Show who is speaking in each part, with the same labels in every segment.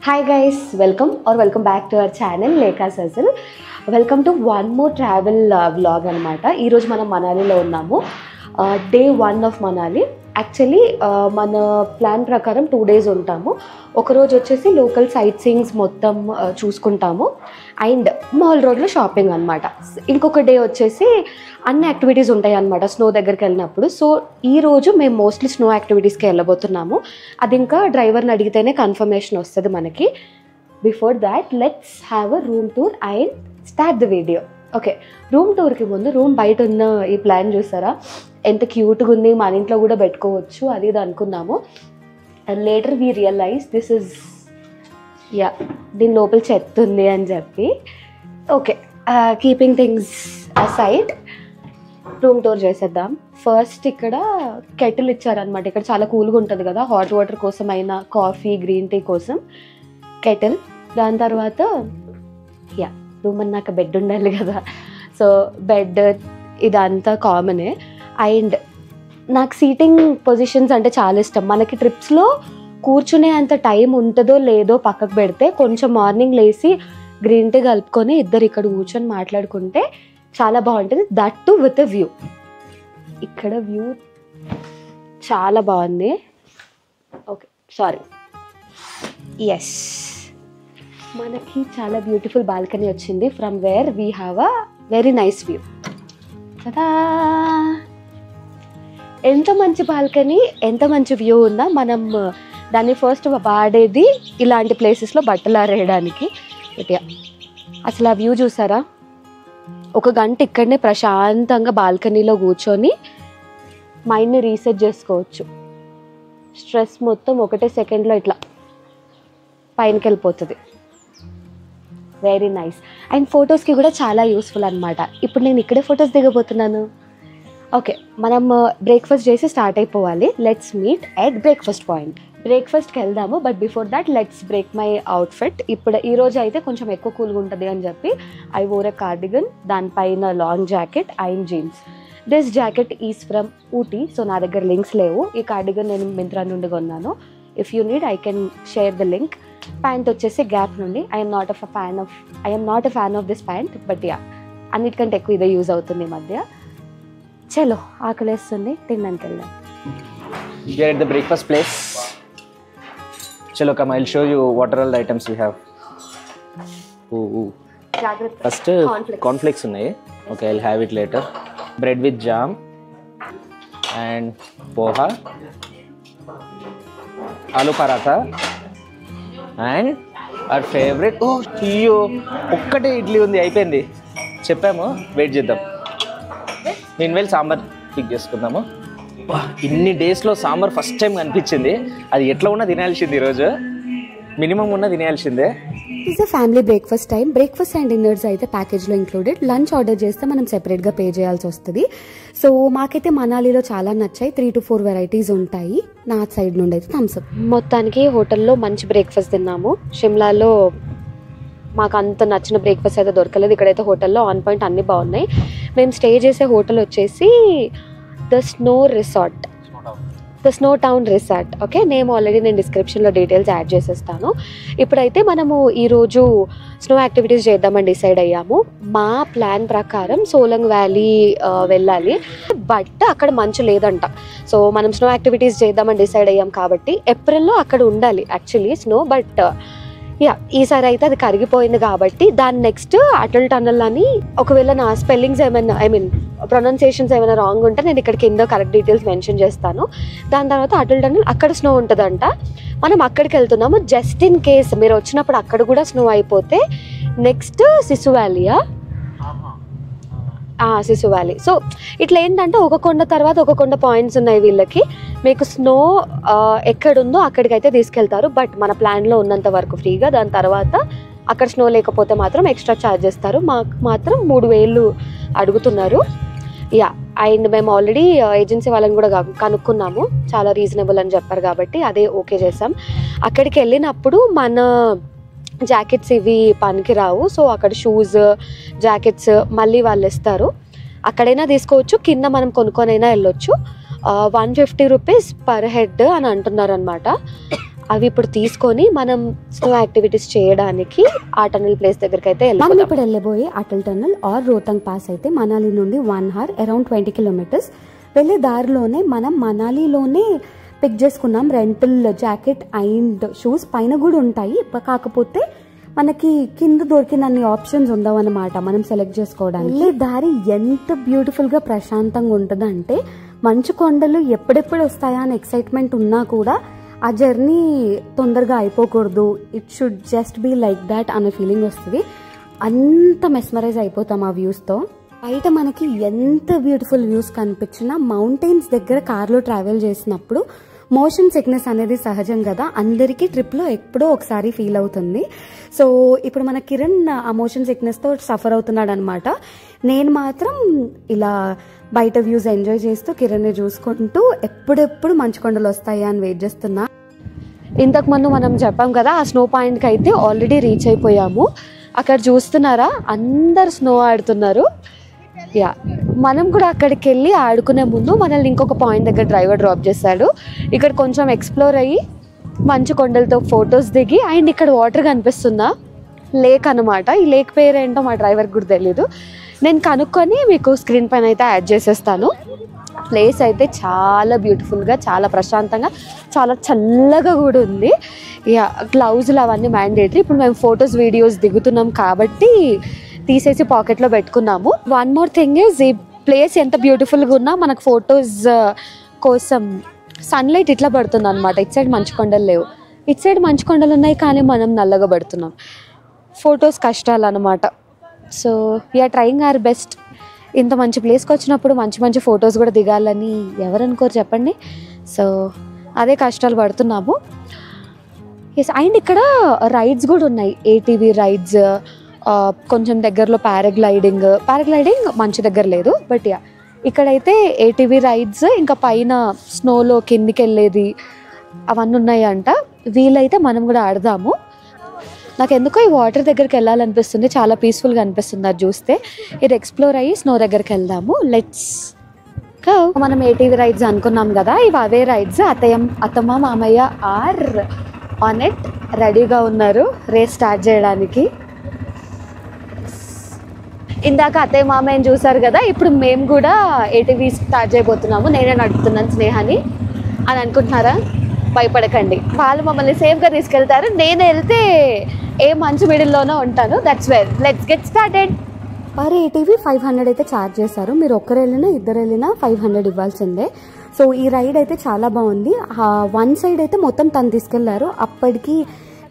Speaker 1: Hi guys, welcome back to our channel Lekha Sizzle. Welcome to one more travel vlog anamata. Ee roju manam Manali lo unnamu. Day 1 of Manali. Actually mana plan prakaram 2 days untamu. Oka roju vachesi local sightseeings mottam chuskuntamu and mall road lo shopping anamata. Inkoka day vachesi అన్ని activities ఉంటాయి అన్నమాట snow దగ్గరికి వెళ్ళినప్పుడు. So ఈ రోజు మేము mostly snow యాక్టివిటీస్కి వెళ్ళబోతున్నాము. అది ఇంకా డ్రైవర్ని అడిగితేనే కన్ఫర్మేషన్ వస్తుంది మనకి. Before that let's have a room tour and start the video. Okay, room టూర్కి ముందు రూమ్ బయట ఉన్న ఈ ప్లాన్ చూసారా, ఎంత క్యూట్గా ఉంది, మన ఇంట్లో కూడా పెట్టుకోవచ్చు అది ఇది అనుకున్నాము. And later we realise this is దీని లోపల చెత్త ఉంది అని చెప్పి. Okay, keeping things aside room tour చేసేద్దాం. ఫస్ట్ ఇక్కడ కెటిల్ ఇచ్చారనమాట. ఇక్కడ చాలా కూల్గా ఉంటుంది కదా, హాట్ వాటర్ కోసం అయినా కాఫీ గ్రీన్ టీ కోసం కెటిల్. దాని తర్వాత రూమ్ అన్నాక బెడ్ ఉండాలి కదా, సో బెడ్ ఇదంతా కామనే. అండ్ నాకు సీటింగ్ పొజిషన్స్ అంటే చాలా ఇష్టం. మనకి ట్రిప్స్లో కూర్చునే అంత టైం ఉంటుందో లేదో పక్కకు పెడితే, కొంచెం మార్నింగ్ లేసి గ్రీన్ టీ కలుపుకొని ఇద్దరు ఇక్కడ కూర్చొని మాట్లాడుకుంటే చాలా బాగుంటుంది. That to with view. ఇక్కడ వ్యూ చాలా బాగుంది. ఓకే సారీ, ఎస్, మనకి చాలా బ్యూటిఫుల్ బాల్కనీ వచ్చింది from where we have a very nice view. కదా, ఎంత మంచి బాల్కనీ, ఎంత మంచి వ్యూ ఉన్నా మనం దాన్ని ఫస్ట్ వాడేది ఇలాంటి ప్లేసెస్లో బట్టలు ఆరేయడానికి. అసలు ఆ వ్యూ చూసారా, ఒక గంట ఇక్కడనే ప్రశాంతంగా బాల్కనీలో కూర్చొని మైండ్ని రీసెట్ చేసుకోవచ్చు. స్ట్రెస్ మొత్తం ఒకటే సెకండ్లో ఇట్లా పైనకి వెళ్ళిపోతుంది. Very nice. అండ్ ఫొటోస్కి కూడా చాలా యూస్ఫుల్ అనమాట. ఇప్పుడు నేను ఇక్కడే ఫొటోస్ దిగబోతున్నాను. ఓకే, మనం బ్రేక్ఫాస్ట్ చేసి స్టార్ట్ అయిపోవాలి. Let's meet at breakfast point. బ్రేక్ఫాస్ట్కి వెళ్దాము, but before that let's break my outfit. ఇప్పుడు ఈరోజు అయితే కొంచెం ఎక్కువ కూల్గా ఉంటుంది అని చెప్పి ఐ వోర్ ఎ కార్డిగన్, దానిపైన long jacket and jeans. This jacket is from Ooty, so నా దగ్గర లింక్స్ లేవు. ఈ కార్డిగన్ నేను మింత్రా నుండి కొన్నాను. If you need I can share the link. Pant వచ్చేసి గ్యాప్ నుండి. I'm not a fan of this pant, but అన్నిటికంటే ఎక్కువ ఇదే యూజ్ అవుతుంది ఈ మధ్య. చలో, ఆకలేస్తుంది, తినడానికి వెళ్దాం.
Speaker 2: We are at the breakfast place. Chalo, come, I'll show you what are all the items we have. First cornflakes ఉన్నాయి. Okay, I'll have it later. Bread with jam and poha, aloo paratha and our favorite ఒక్కటే ఇడ్లీ ఉంది, అయిపోయింది. చెప్పాము wait చేద్దాం. నేను వెళ్ళి sambar pick చేసుకుందాము. ఇన్ని డేస్లో సాంబార్ ఫస్ట్ టైం కనిపించింది. అది ఎట్లా ఉన్నా తినాల్సింది, ఈరోజు మినిమం ఉన్నా తినాల్సిందే.
Speaker 1: Is a family breakfast time. Breakfast and dinners అయితే ప్యాకేజ్లో ఇంక్లూడెడ్. లంచ్ ఆర్డర్ చేస్తే మనం సెపరేట్గా పే చేయాల్సి వస్తుంది. సో మాకైతే మనాలిలో చాలా నచ్చాయి. 3 to 4 వెరైటీస్ ఉంటాయి. నా సైడ్ నుండి అయితే థమ్స్అప్. మొత్తానికి హోటల్లో మంచి బ్రేక్ఫాస్ట్ తిన్నాము. షిమ్లాలో మాకు అంత నచ్చిన బ్రేక్ఫాస్ట్ అయితే దొరకలేదు. ఇక్కడైతే హోటల్లో ఆన్ పాయింట్ అన్నీ బాగున్నాయి. మేము స్టే చేసే హోటల్ వచ్చేసి the snow town resort. Okay, name already నేను డిస్క్రిప్షన్లో డీటెయిల్స్ యాడ్ చేసేస్తాను. ఇప్పుడైతే మనము ఈరోజు స్నో యాక్టివిటీస్ చేద్దామని డిసైడ్ అయ్యాము. మా ప్లాన్ ప్రకారం సోలంగ్ వ్యాలీ వెళ్ళాలి, బట్ అక్కడ మంచు లేదంట. సో మనం స్నో యాక్టివిటీస్ చేద్దామని డిసైడ్ అయ్యాం కాబట్టి ఏప్రిల్లో అక్కడ ఉండాలి యాక్చువల్లీ స్నో, బట్ ఈసారి అయితే అది కరిగిపోయింది కాబట్టి దాని నెక్స్ట్ అటల్ టన్నల్ అని. ఒకవేళ నా స్పెల్లింగ్స్ ఏమైనా ప్రొనౌన్సియేషన్స్ ఏమైనా రాంగ్ ఉంటే నేను ఇక్కడ కింద కరెక్ట్ డీటెయిల్స్ మెన్షన్ చేస్తాను. దాని తర్వాత అటల్ టన్నల్, అక్కడ స్నో ఉంటుందంట. మనం అక్కడికి వెళ్తున్నాము. జస్ట్ ఇన్ కేస్ మీరు వచ్చినప్పుడు అక్కడ కూడా స్నో అయిపోతే నెక్స్ట్ సిసు వ్యాలీ. సో ఇట్లా ఏంటంటే ఒక కొండ తర్వాత ఒక కొండ పాయింట్స్ ఉన్నాయి వీళ్ళకి. మీకు స్నో ఎక్కడుందో అక్కడికైతే తీసుకెళ్తారు, బట్ మన ప్లాన్లో ఉన్నంత వరకు ఫ్రీగా. దాని తర్వాత అక్కడ స్నో లేకపోతే మాత్రం ఎక్స్ట్రా ఛార్జ్ చేస్తారు. మాకు మాత్రం 3,000 అడుగుతున్నారు. అండ్ మేము ఆల్రెడీ ఏజెన్సీ వాళ్ళని కూడా కనుక్కున్నాము, చాలా రీజనబుల్ అని చెప్పారు కాబట్టి అదే ఓకే చేసాం. అక్కడికి వెళ్ళినప్పుడు మన జాకెట్స్ ఇవి పనికి రావు. సో అక్కడ షూస్ జాకెట్స్ మళ్ళీ వాళ్ళు ఇస్తారు. అక్కడైనా తీసుకోవచ్చు, కింద మనం కొనుక్కొనైనా వెళ్ళొచ్చు. 150 రూపీస్ పర్ హెడ్ అని అంటున్నారు అనమాట. అవి ఇప్పుడు తీసుకొని మనం స్నో యాక్టివిటీస్ చేయడానికి ఆ టన్నల్ ప్లేస్ దగ్గరికి అయితే వెళ్ళాం. మనం ఇప్పుడు వెళ్ళబోయే Atal tunnel or Rohtang pass అయితే మనాలి నుండి 1 hour అరౌండ్ 20 kilometers. వెళ్ళే దారిలోనే మనం మనాలిలోనే పిక్ చేసుకున్నాం రెంటల్ జాకెట్ అండ్ షూస్. పైన కూడా ఉంటాయి, కాకపోతే మనకి కింద దొరికినన్ని ఆప్షన్స్ ఉండవు అన్నమాట మనం సెలెక్ట్ చేసుకోవడానికి. ఈ దారి ఎంత బ్యూటిఫుల్గా ప్రశాంతంగా ఉంటుందంటే మంచు కొండలు ఎప్పుడెప్పుడు వస్తాయా అని ఎక్సైట్మెంట్ ఉన్నా కూడా ఆ జర్నీ తొందరగా అయిపోకూడదు, it should just be like that అనే ఫీలింగ్ వస్తుంది. అంత మెస్మరైజ్ అయిపోతాం ఆ వ్యూస్తో. బయట మనకి ఎంత బ్యూటిఫుల్ వ్యూస్ కనిపించినా మౌంటైన్స్ దగ్గర కార్లో ట్రావెల్ చేసినప్పుడు మోషన్ సిక్నెస్ అనేది సహజం కదా, అందరికీ ట్రిప్లో ఎప్పుడో ఒకసారి ఫీల్ అవుతుంది. సో ఇప్పుడు మన కిరణ్ ఆ మోషన్ సిక్నెస్తో సఫర్ అవుతున్నాడు అనమాట. నేను మాత్రం ఇలా బయట వ్యూస్ ఎంజాయ్ చేస్తూ కిరణ్ని చూసుకుంటూ ఎప్పుడెప్పుడు మంచు కొండలు వస్తాయా అని వెయిట్ చేస్తున్నా. ఇంతకు ముందు మనం చెప్పాం కదా ఆ స్నో పాయింట్కి అయితే ఆల్రెడీ రీచ్ అయిపోయాము. అక్కడ చూస్తున్నారా అందరు స్నో ఆడుతున్నారు. యా, మనం కూడా అక్కడికి వెళ్ళి ఆడుకునే ముందు మనల్ని ఇంకొక పాయింట్ దగ్గర డ్రైవర్ డ్రాప్ చేశాడు. ఇక్కడ కొంచెం ఎక్స్ప్లోర్ అయ్యి మంచు కొండలతో ఫొటోస్ దిగి అండ్ ఇక్కడ వాటర్ కనిపిస్తుందా, లేక్ అనమాట. ఈ లేక్ పేరు ఏంటో మా డ్రైవర్కి కూడా తెలీదు, నేను కనుక్కొని మీకు స్క్రీన్ పైన అయితే యాడ్ చేసేస్తాను. ప్లేస్ అయితే చాలా బ్యూటిఫుల్గా, చాలా ప్రశాంతంగా, చాలా చల్లగా కూడా ఉంది. యా, గ్లౌజులు అవన్నీ మ్యాండేటరీ. ఇప్పుడు మేము ఫొటోస్ వీడియోస్ దిగుతున్నాం కాబట్టి తీసేసి పాకెట్లో పెట్టుకున్నాము. వన్ మోర్ థింగ్ ఈజ్ ఈ ప్లేస్ ఎంత బ్యూటిఫుల్గా ఉన్నా మనకు ఫొటోస్ కోసం సన్లైట్ ఇట్లా పడుతుంది అనమాట. ఇటు సైడ్ మంచు కొండలు లేవు, ఇటు సైడ్ మంచు కొండలు ఉన్నాయి కానీ మనం నల్లగా పడుతున్నాం. ఫొటోస్ కష్టాలు అనమాట. So we are trying our best. ఇంత మంచి ప్లేస్కి వచ్చినప్పుడు మంచి మంచి ఫొటోస్ కూడా దిగాలని ఎవరు అనుకోరు చెప్పండి. సో అదే కష్టాలు పడుతున్నాము. ఎస్, అండ్ ఇక్కడ రైడ్స్ కూడా ఉన్నాయి, ఏటీవీ రైడ్స్, కొంచెం దగ్గరలో పారాగ్లైడింగ్ మంచి దగ్గర లేదు, బట్ యా ఇక్కడైతే ఏటీవీ రైడ్స్, ఇంకా పైన స్నోలో కిందికి వెళ్ళేది అవన్నీ ఉన్నాయంట. వీలైతే మనం కూడా ఆడదాము. నాకు ఎందుకో ఈ వాటర్ దగ్గరికి వెళ్ళాలనిపిస్తుంది, చాలా పీస్ఫుల్గా అనిపిస్తుంది అది చూస్తే. ఇది ఎక్స్ప్లోర్ అయ్యి స్నో దగ్గరికి వెళ్దాము. Let's go. మనం ఏటీవీ రైడ్స్ అనుకున్నాం కదా, ఇవి అవే రైడ్స్. అత్తమ్మ మామయ్య ఆర్ ఆన్ ఇట్, రెడీగా ఉన్నారు రేస్ స్టార్ట్ చేయడానికి. ఇందాక అత్తయ్య మామయ్యని చూసారు కదా, ఇప్పుడు మేము కూడా ఏటీవీ స్టార్ట్ చేయబోతున్నాము. నేనే నడుపుతున్నాను స్నేహాని అని అనుకుంటున్నారా? భయపడకండి, వాళ్ళు మమ్మల్ని సేఫ్గా తీసుకెళ్తారు. నేను వెళ్తే ఏ మంచి మిడిల్లోనో ఉంటాను. That's well, let's get started. Per ATV 500 అయితే ఛార్జ్ చేశారు. మీరు ఒక్కరు వెళ్ళినా ఇద్దరు వెళ్ళినా 500 ఇవ్వాల్సిందే. సో ఈ రైడ్ అయితే చాలా బాగుంది. వన్ సైడ్ అయితే మొత్తం తను తీసుకెళ్లారు. అప్పటికి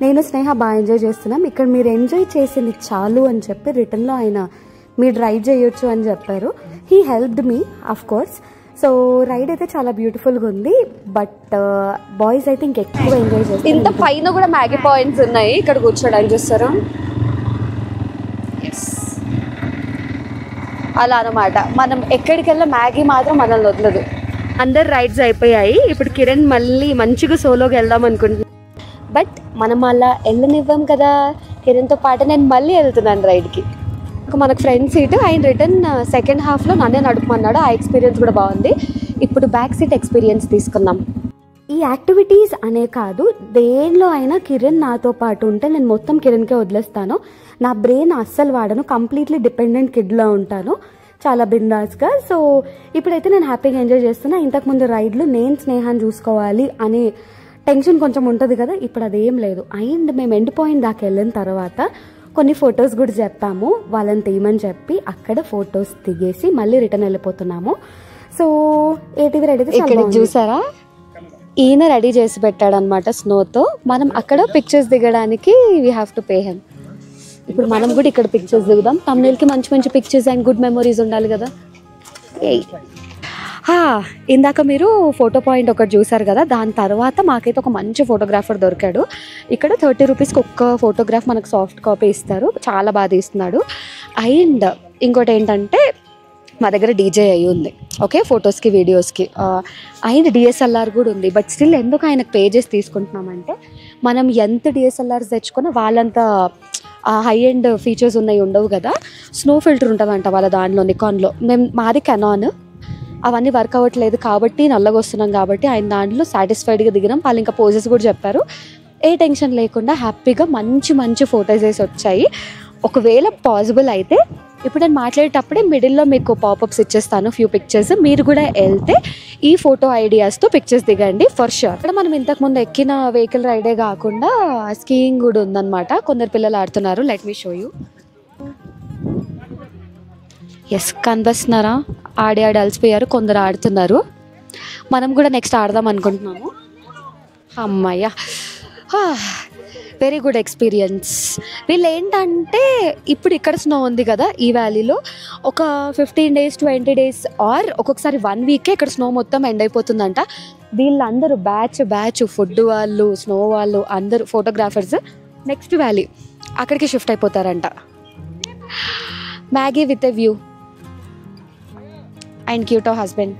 Speaker 1: నేను స్నేహ బాగా ఎంజాయ్ చేస్తున్నాం. ఇక్కడ మీరు ఎంజాయ్ చేసింది చాలు అని చెప్పి రిటర్న్లో ఆయన మీరు రైడ్ చేయొచ్చు అని చెప్పారు. He helped me of course. So ride అయితే చాలా బ్యూటిఫుల్గా ఉంది. బట్ బాయ్స్ అయితే ఇంకెక్కువ ఎంజాయ్ చేస్తారు. ఇంత పైన కూడా మ్యాగీ పాయింట్స్ ఉన్నాయి ఇక్కడ కూర్చోడానికి, చూస్తారా? అలా అనమాట. మనం ఎక్కడికి వెళ్ళినా మ్యాగీ మాత్రం మనల్ని వదలదు. అందరు రైడ్స్ అయిపోయాయి. ఇప్పుడు కిరణ్ మళ్ళీ మంచిగా సోలోకి వెళ్దాం అనుకుంటున్నాను, బట్ మనం అలా వెళ్ళనివ్వం కదా. కిరణ్తో పాటు నేను మళ్ళీ వెళ్తున్నాను రైడ్కి. మనకు front seat and return second హాఫ్లో నన్నే నడుపుమన్నాడు. ఆ ఎక్స్పీరియన్స్ కూడా బాగుంది. ఇప్పుడు బ్యాక్ సీట్ ఎక్స్పీరియన్స్ తీసుకున్నాం. ఈ యాక్టివిటీస్ అనే కాదు, దేనిలో అయినా కిరణ్ నాతో పాటు ఉంటే నేను మొత్తం కిరణ్కే వదిలేస్తాను. నా బ్రెయిన్ అస్సలు వాడను, కంప్లీట్లీ డిపెండెంట్ కిడ్లా ఉంటాను, చాలా బిందాస్గా. సో ఇప్పుడైతే నేను హ్యాపీగా ఎంజాయ్ చేస్తున్నా. ఇంతకుముందు రైడ్లు నేను స్నేహాన్ని చూసుకోవాలి అనే టెన్షన్ కొంచెం ఉంటుంది కదా, ఇప్పుడు అదేం లేదు. అండ్ మేము ఎండ్ పాయింట్ దాకా వెళ్ళిన తర్వాత కొన్ని ఫొటోస్ కూడా చెప్పాము, వాళ్ళని తీయమని చెప్పి అక్కడ ఫొటోస్ దిగేసి మళ్ళీ రిటర్న్ వెళ్ళిపోతున్నాము. సో ఏటీవీ రైడ్ అయితే ఇక్కడ చూసారా, ఈయన రెడీ చేసి పెట్టాడు అనమాట స్నోతో. మనం అక్కడ పిక్చర్స్ దిగడానికి we have to pay him. ఇప్పుడు మనం కూడా ఇక్కడ పిక్చర్స్ దిగుదాం. తమ్ముళ్ళకి మంచి మంచి పిక్చర్స్ అండ్ గుడ్ మెమరీస్ ఉండాలి కదా. ఇందాక మీరు ఫోటో పాయింట్ ఒకటి చూసారు కదా, దాని తర్వాత మాకైతే ఒక మంచి ఫోటోగ్రాఫర్ దొరికాడు. ఇక్కడ 30 రూపీస్కి ఒక్క ఫోటోగ్రాఫ్ మనకు సాఫ్ట్ కాపీ ఇస్తారు, చాలా బాగా తీస్తున్నాడు. అండ్ ఇంకోటి ఏంటంటే మా దగ్గర డీజే అయ్యి ఉంది, ఓకే, ఫొటోస్కి వీడియోస్కి. అండ్ డిఎస్ఎల్ఆర్ కూడా ఉంది. బట్ స్టిల్ ఎందుకు ఆయనకు పే చేసి తీసుకుంటున్నామంటే మనం ఎంత డిఎస్ఎల్ఆర్స్ తెచ్చుకున్నా వాళ్ళంత హై ఎండ్ ఫీచర్స్ ఉన్నాయి ఉండవు కదా. స్నో ఫిల్టర్ ఉంటుందంట వాళ్ళ దానిలో, నికాన్లో. మాది కెనాన్, అవన్నీ వర్క్ అవ్వట్లేదు కాబట్టి నల్లగా వస్తున్నాం కాబట్టి ఆయన దాంట్లో సాటిస్ఫైడ్గా దిగినాం. వాళ్ళు ఇంకా పోజెస్ కూడా చెప్పారు. ఏ టెన్షన్ లేకుండా హ్యాపీగా మంచి మంచి ఫొటోస్ వేసి వచ్చాయి. ఒకవేళ పాసిబుల్ అయితే ఇప్పుడు నేను మాట్లాడేటప్పుడే మిడిల్లో మీకు పాపప్స్ ఇచ్చేస్తాను ఫ్యూ పిక్చర్స్. మీరు కూడా వెళ్తే ఈ ఫోటో ఐడియాస్తో పిక్చర్స్ దిగండి ఫర్ షూర్. ఇక్కడ మనం ఇంతకుముందు ఎక్కిన వెహికల్ రైడే కాకుండా స్కీయింగ్ కూడా ఉందన్నమాట. కొందరు పిల్లలు ఆడుతున్నారు. Let me show you. Yes, కనిపిస్తున్నారా? ఆడి అలసిపోయారు, కొందరు ఆడుతున్నారు. మనం కూడా నెక్స్ట్ ఆడదాం అనుకుంటున్నాము. అమ్మయ్య, వెరీ గుడ్ ఎక్స్పీరియన్స్. వీళ్ళు ఏంటంటే ఇప్పుడు ఇక్కడ స్నో ఉంది కదా ఈ వ్యాలీలో, ఒక 15 days 20 days ఆర్ ఒక్కొక్కసారి 1 week ఇక్కడ స్నో మొత్తం ఎండ్ అయిపోతుందంట. వీళ్ళందరూ బ్యాచ్ ఫుడ్ వాళ్ళు, స్నో వాళ్ళు అందరూ ఫోటోగ్రాఫర్స్ నెక్స్ట్ వ్యాలీ అక్కడికి షిఫ్ట్ అయిపోతారంట. Maggi with a view and క్యూటో హస్బెండ్.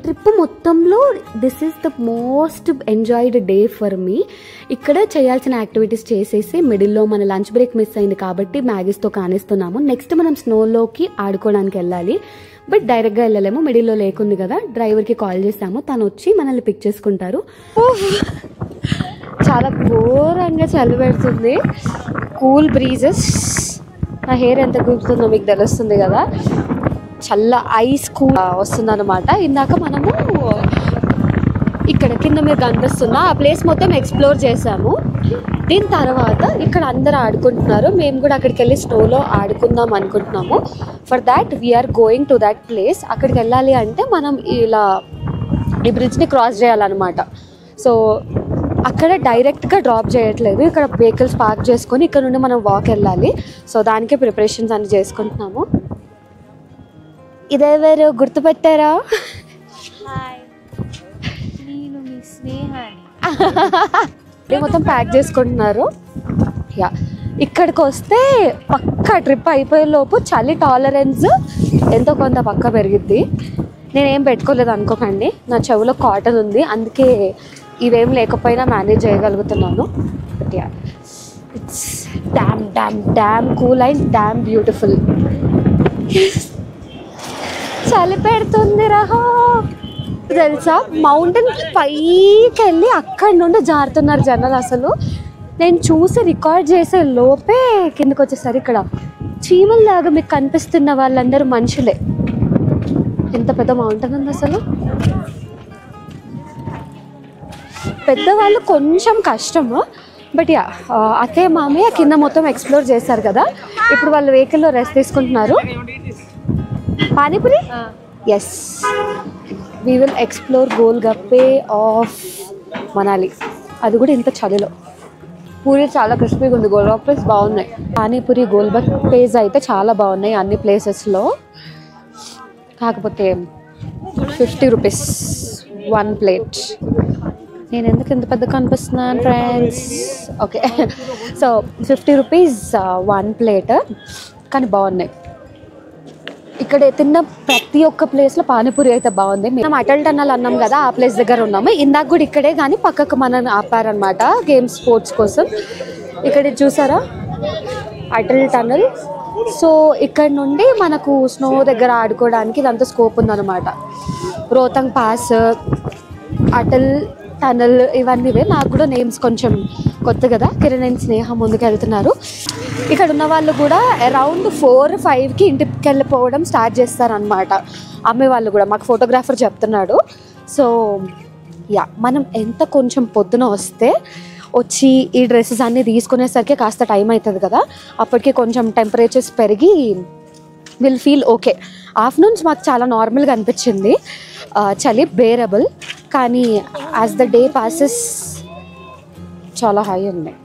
Speaker 1: ట్రిప్ మొత్తంలో this is the most enjoyed day for me. ఇక్కడ చేయాల్సిన యాక్టివిటీస్ చేసేసి మిడిల్లో మన లంచ్ బ్రేక్ మిస్ అయింది కాబట్టి మ్యాగీస్తో కానిస్తున్నాము. నెక్స్ట్ మనం స్నోలోకి ఆడుకోవడానికి వెళ్ళాలి. బట్ డైరెక్ట్గా వెళ్ళలేము, మిడిల్లో లేకుంది కదా. డ్రైవర్కి కాల్ చేసాము, తను వచ్చి మనల్ని పిక్ చేసుకుంటారు. చాలా ఘోరంగా చలి పెడుతుంది. Cool breezes. నా హెయిర్ ఎంత కూర్చుందో మీకు తెలుస్తుంది కదా. చల్ల ఐస్ కూల్ వస్తుంది అనమాట. ఇందాక మనము ఇక్కడ కింద మీరు కనిపిస్తున్న ఆ ప్లేస్ మొత్తం ఎక్స్ప్లోర్ చేసాము. దీని తర్వాత ఇక్కడ అందరూ ఆడుకుంటున్నారు. మేము కూడా అక్కడికి వెళ్ళి స్నోలో ఆడుకుందాం అనుకుంటున్నాము. For that we are going to that place. అక్కడికి వెళ్ళాలి అంటే మనం ఇలా ఈ బ్రిడ్జ్ని క్రాస్ చేయాలన్నమాట. సో అక్కడ డైరెక్ట్గా డ్రాప్ చేయట్లేదు, ఇక్కడ వెహికల్స్ పార్క్ చేసుకొని ఇక్కడ నుండి మనం వాక్ వెళ్ళాలి. సో దానికే ప్రిపరేషన్స్ అన్ని చేసుకుంటున్నాము. ఇదేవారు గుర్తుపెట్టారా? మొత్తం ప్యాక్ చేసుకుంటున్నారు. యా, ఇక్కడికి వస్తే పక్కా ట్రిప్ అయిపోయే లోపు చలి టాలరెన్స్ ఎంతో కొంత పక్క పెరిగిద్ది. నేనేం పెట్టుకోలేదు అనుకోకండి, నా చెవులో కాటన్ ఉంది, అందుకే ఇవేం లేకపోయినా మేనేజ్ చేయగలుగుతున్నాను. But yeah, it's damn damn damn cool and damn beautiful. చలి పెడుతుంది రహో. తెలుసా, మౌంటైన్ పైకి వెళ్ళి అక్కడి నుండి జారుతున్నారు జనాలు. అసలు నేను చూసి రికార్డ్ చేసే లోపే కిందకు వచ్చేసరి ఇక్కడ చీమల్లాగా మీకు కనిపిస్తున్న వాళ్ళందరూ మనుషులే. ఎంత పెద్ద మౌంటైన్ ఉంది అసలు. పెద్దవాళ్ళు కొంచెం కష్టము. బట్ యా, అత్తయ్య మామయ్య కింద మొత్తం ఎక్స్ప్లోర్ చేశారు కదా. ఇప్పుడు వాళ్ళు వెహికల్లో రెస్ట్ తీసుకుంటున్నారు. Panipuri, yes, we will explore golgappe of Manali. అది కూడా ఇంత చలిలో. పూరి చాలా క్రిస్పీగా ఉంది, గోల్గప్పేస్ బాగున్నాయి. పానీపూరి గోల్గప్పేస్ అయితే చాలా బాగున్నాయి అన్ని ప్లేసెస్లో. కాకపోతే 50 rupees 1 plate. నేను ఎందుకు ఇంత పెద్ద కనిపిస్తున్నాను friends? Okay, so 50 rupees 1 plate, కానీ బాగున్నాయి. ఇక్కడ తిన్న ప్రతి ఒక్క ప్లేస్లో పానీపూరి అయితే బాగుంది. మేము అటల్ టన్నల్ అన్నాం కదా, ఆ ప్లేస్ దగ్గర ఉన్నాము. ఇందాక కూడా ఇక్కడే, కానీ పక్కకు మనం ఆపారనమాట గేమ్స్ స్పోర్ట్స్ కోసం. ఇక్కడ చూసారా అటల్ టన్నల్. సో ఇక్కడ నుండి మనకు స్నో దగ్గర ఆడుకోవడానికి ఇదంతా స్కోప్ ఉందన్నమాట. రోహతంగ్ పాస్, అటల్ టనల్ ఇవన్నీ. నాకు కూడా నేమ్స్ కొంచెం కొత్త కదా. కిరణ్ అండ్ స్నేహ ముందుకు వెళ్తున్నారు. ఇక్కడ ఉన్న వాళ్ళు కూడా అరౌండ్ 4-5కి ఇంటికి వెళ్ళిపోవడం స్టార్ట్ చేస్తారనమాట. అమ్మే వాళ్ళు కూడా మాకు ఫోటోగ్రాఫర్ చెప్తున్నాడు. సో యా, మనం ఎంత కొంచెం పొద్దున వస్తే వచ్చి ఈ డ్రెస్సెస్ అన్నీ తీసుకునేసరికి కాస్త టైం అవుతుంది కదా. అప్పటికి కొంచెం టెంపరేచర్స్ పెరిగి విల్ ఫీల్ ఓకే. ఆఫ్టర్నూన్స్ మాకు చాలా నార్మల్గా అనిపించింది, చలి బేరబుల్. కానీ యాజ్ ద డే పాసెస్ చాలా హై ఉన్నాయి.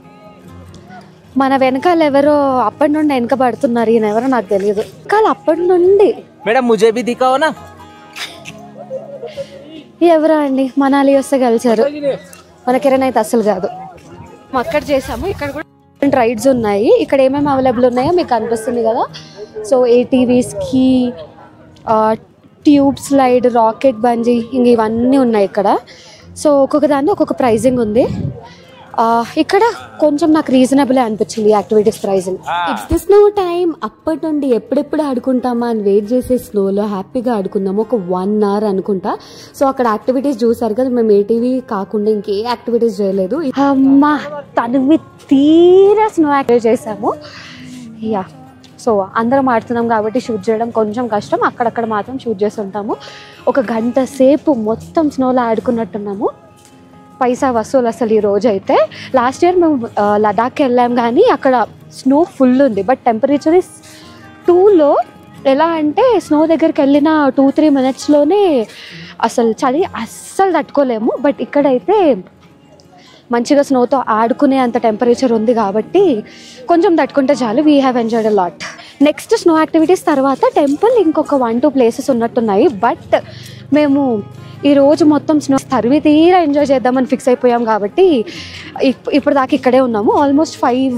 Speaker 1: మన వెనకాల ఎవరో అప్పటి నుండి వెనక పడుతున్నారు. ఈయన ఎవరో నాకు తెలియదు. కానీ అప్పటి నుండి
Speaker 2: మేడం ముజే భీ దిఖావో.
Speaker 1: ఎవరో అండి, మనాలి వస్తే కలిసారు. మన కిరణ్ అయితే అసలు కాదు. అక్కడ చేసాము. ఇక్కడ కూడా రైడ్స్ ఉన్నాయి. ఇక్కడ ఏమేమి అవైలబుల్ ఉన్నాయో మీకు అనిపిస్తుంది కదా. So ATV, ski, tube slide, rocket bungee, ఇంక ఇవన్నీ ఉన్నాయి ఇక్కడ. సో ఒక్కొక్క దాన్ని ఒక్కొక్క ప్రైజింగ్ ఉంది. ఇక్కడ కొంచెం నాకు రీజనబుల్ అనిపించింది activities price. It's the snow time. అప్పటి నుండి ఎప్పుడెప్పుడు ఆడుకుంటామా అని వెయిట్ చేసే స్నోలో హ్యాపీగా ఆడుకున్నాము. ఒక 1 hour అనుకుంటా. సో అక్కడ యాక్టివిటీస్ చూసారు కదా, మేము ఏటీవీ కాకుండా ఇంకే యాక్టివిటీస్ చేయలేదు. అమ్మా తనువి తీరా స్నో యాక్టివిటీ చేసాము. యా, సో అందరం ఆడుతున్నాం కాబట్టి షూట్ చేయడం కొంచెం కష్టం. అక్కడక్కడ మాత్రం షూట్ చేస్తుంటాము. 1 గంట సేపు మొత్తం స్నోలో ఆడుకున్నట్టున్నాము. పైసా వసూలు అసలు ఈ రోజు అయితే. లాస్ట్ ఇయర్ మేము లడాఖ్కి వెళ్ళాం కానీ అక్కడ స్నో ఫుల్ ఉంది. బట్ టెంపరేచర్ ఇస్ 2లో. ఎలా అంటే స్నో దగ్గరికి వెళ్ళిన 2-3 minutesలోనే అసలు చలి అస్సలు తట్టుకోలేము. బట్ ఇక్కడైతే మంచిగా స్నోతో ఆడుకునే అంత టెంపరేచర్ ఉంది కాబట్టి కొంచెం తట్టుకుంటే చాలు. We have enjoyed a lot. Next snow activities తర్వాత టెంపుల్ ఇంకొక 1-2 places ఉన్నట్టున్నాయి. బట్ మేము ఈరోజు మొత్తం స్నో తరివి తీరా ఎంజాయ్ చేద్దామని ఫిక్స్ అయిపోయాం కాబట్టి ఇప్పుడు దాకా ఇక్కడే ఉన్నాము. ఆల్మోస్ట్ 5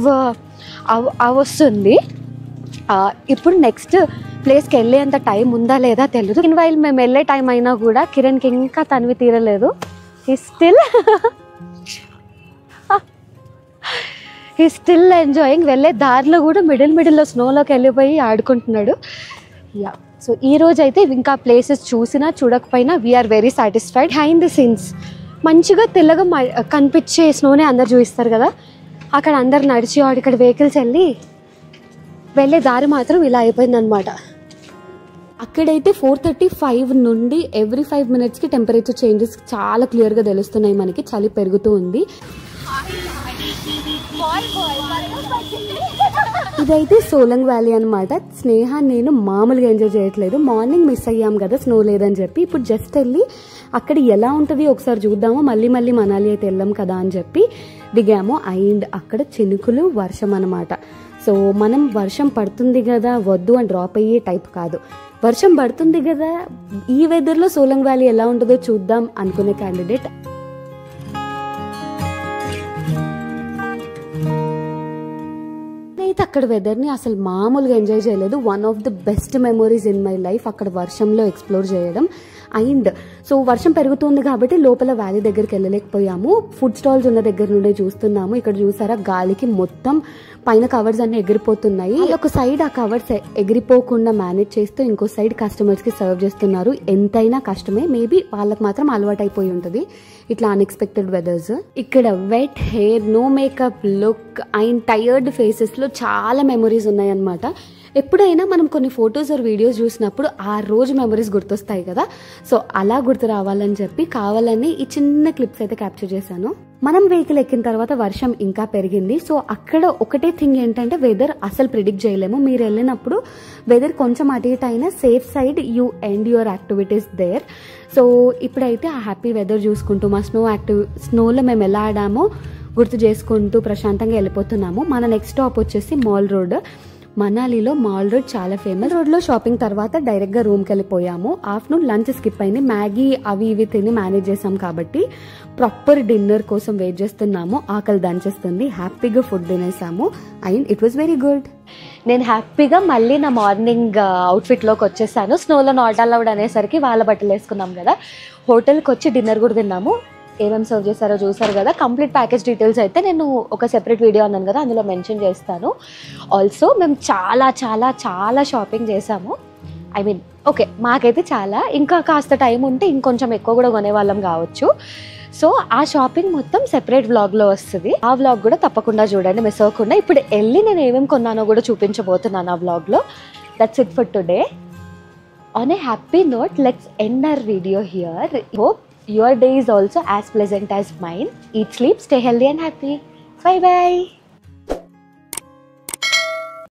Speaker 1: hours ఉంది. ఇప్పుడు నెక్స్ట్ ప్లేస్కి వెళ్ళేంత టైం ఉందా లేదా తెలియదు. ఇన్ వైల్ మేము వెళ్ళే టైం అయినా కూడా కిరణ్కి ఇంకా తనివి తీరలేదు. He still enjoying. వెళ్ళే దారిలో కూడా మిడిల్లో స్నోలోకి వెళ్ళిపోయి ఆడుకుంటున్నాడు. యా, సో ఈ రోజు అయితే ఇంకా ప్లేసెస్ చూసినా చూడకపోయినా we are very satisfied. Behind the scenes మంచిగా తెల్లగా కనిపించే స్నోనే అందరు చూపిస్తారు కదా, అక్కడ అందరు నడిచి ఇక్కడ వెహికల్స్ వెళ్ళే దారి మాత్రం ఇలా అయిపోయిందనమాట. అక్కడైతే 4:35 నుండి ఎవ్రీ 5 minutesకి టెంపరేచర్ చేంజెస్ చాలా క్లియర్గా తెలుస్తున్నాయి మనకి. చలి పెరుగుతూ ఉంది. ఇదైతే సోలంగ్ వ్యాలీ అనమాట. స్నేహ నేను మామూలుగా ఎంజాయ్ చేయట్లేదు. మార్నింగ్ మిస్ అయ్యాం కదా స్నో లేదని చెప్పి. ఇప్పుడు జస్ట్ వెళ్ళి అక్కడ ఎలా ఉంటుంది ఒకసారి చూద్దాము, మళ్ళీ మనాలి అయితే వెళ్ళాం కదా అని చెప్పి దిగాము. అండ్ అక్కడ చినుకులు, వర్షం అనమాట. సో మనం వర్షం పడుతుంది కదా వద్దు అని డ్రాప్ అయ్యే టైప్ కాదు. వర్షం పడుతుంది కదా ఈ వెదర్లో సోలంగ్ వ్యాలీ ఎలా ఉంటుందో చూద్దాం అనుకునే క్యాండిడేట్. అయితే అక్కడ వెదర్ని అసలు మామూలుగా ఎంజాయ్ చేయలేదు. One of the best memories in my life అక్కడ వర్షంలో ఎక్స్ప్లోర్ చేయడం. అండ్ సో వర్షం పెరుగుతుంది కాబట్టి లోపల వ్యాలీ దగ్గరికి వెళ్ళలేకపోయాము. ఫుడ్ స్టాల్స్ ఉన్న దగ్గర నుండే చూస్తున్నాము. ఇక్కడ చూసారా గాలికి మొత్తం పైన కవర్స్ అన్ని ఎగిరిపోతున్నాయి. ఒక సైడ్ ఆ కవర్స్ ఎగిరిపోకుండా మేనేజ్ చేస్తూ ఇంకో సైడ్ కస్టమర్స్ కి సర్వ్ చేస్తున్నారు. ఎంతైనా కష్టమే, మేబీ వాళ్ళకి మాత్రం అలవాటు అయిపోయి ఉంటుంది ఇట్లా అన్ఎక్స్పెక్టెడ్ వెదర్స్. ఇక్కడ wet hair, no makeup look and tired faces లో చాలా మెమరీస్ ఉన్నాయన్నమాట. ఎప్పుడైనా మనం కొన్ని ఫొటోస్ ఆర్ వీడియోస్ చూసినప్పుడు ఆ రోజు మెమరీస్ గుర్తొస్తాయి కదా, సో అలా గుర్తు రావాలని చెప్పి కావాలని ఈ చిన్న క్లిప్స్ అయితే క్యాప్చర్ చేశాను. మనం వెహికల్ ఎక్కిన తర్వాత వర్షం ఇంకా పెరిగింది. సో అక్కడ ఒకటే థింగ్ ఏంటంటే వెదర్ అసలు ప్రిడిక్ట్ చేయలేము. మీరు వెళ్ళినప్పుడు వెదర్ కొంచెం అటు ఇటు అయినా safe side you end your activities there. So ఇప్పుడైతే ఆ హ్యాపీ వెదర్ చూసుకుంటూ మా స్నోలో మేము ఎలా ఆడామో గుర్తు చేసుకుంటూ ప్రశాంతంగా వెళ్ళిపోతున్నాము. మన నెక్స్ట్ స్టాప్ వచ్చేసి మాల్ రోడ్. మనాలిలో మాల్ రోడ్ చాలా ఫేమస్. రోడ్ లో షాపింగ్ తర్వాత డైరెక్ట్ గా రూమ్ కి వెళ్ళిపోయాము. ఆఫ్టర్నూన్ లంచ్ స్కిప్ అయింది. మ్యాగీ అవి ఇవి తిని మేనేజ్ చేసాం కాబట్టి ప్రాపర్ డిన్నర్ కోసం వెయిట్ చేస్తున్నాము. ఆకలి దంచేస్తుంది. హ్యాపీగా ఫుడ్ తినేసాము and it was very good. నేను హ్యాపీగా మళ్ళీ నా మార్నింగ్ అవుట్ఫిట్లోకి వచ్చేసాను. స్నోలో నాట్ అలౌడ్ అనేసరికి వాళ్ళ బట్టలు వేసుకున్నాం కదా. హోటల్కి వచ్చి డిన్నర్ కూడా తిన్నాము. ఏమేమి సర్వ్ చేశారో చూసారు కదా. కంప్లీట్ ప్యాకేజ్ డీటెయిల్స్ అయితే నేను ఒక సెపరేట్ వీడియో అన్నాను కదా, అందులో మెన్షన్ చేస్తాను. ఆల్సో మేము చాలా చాలా చాలా షాపింగ్ చేసాము. ఐ మీన్ ఓకే, మాకైతే చాలా, ఇంకా కాస్త టైం ఉంటే ఇంకొంచెం ఎక్కువ కూడా కొనేవాళ్ళం కావచ్చు. సో ఆ షాపింగ్ మొత్తం సెపరేట్ వ్లాగ్లో వస్తుంది. ఆ వ్లాగ్ కూడా తప్పకుండా చూడండి, మిస్ అవ్వకుండా. ఇప్పుడు వెళ్ళి నేను ఏమేమి కొన్నానో కూడా చూపించబోతున్నాను ఆ వ్లాగ్లో. That's it for today. On a happy note, let's end our video here. Hope your day is also as pleasant as mine. Eat, sleep, stay healthy and happy. Bye bye.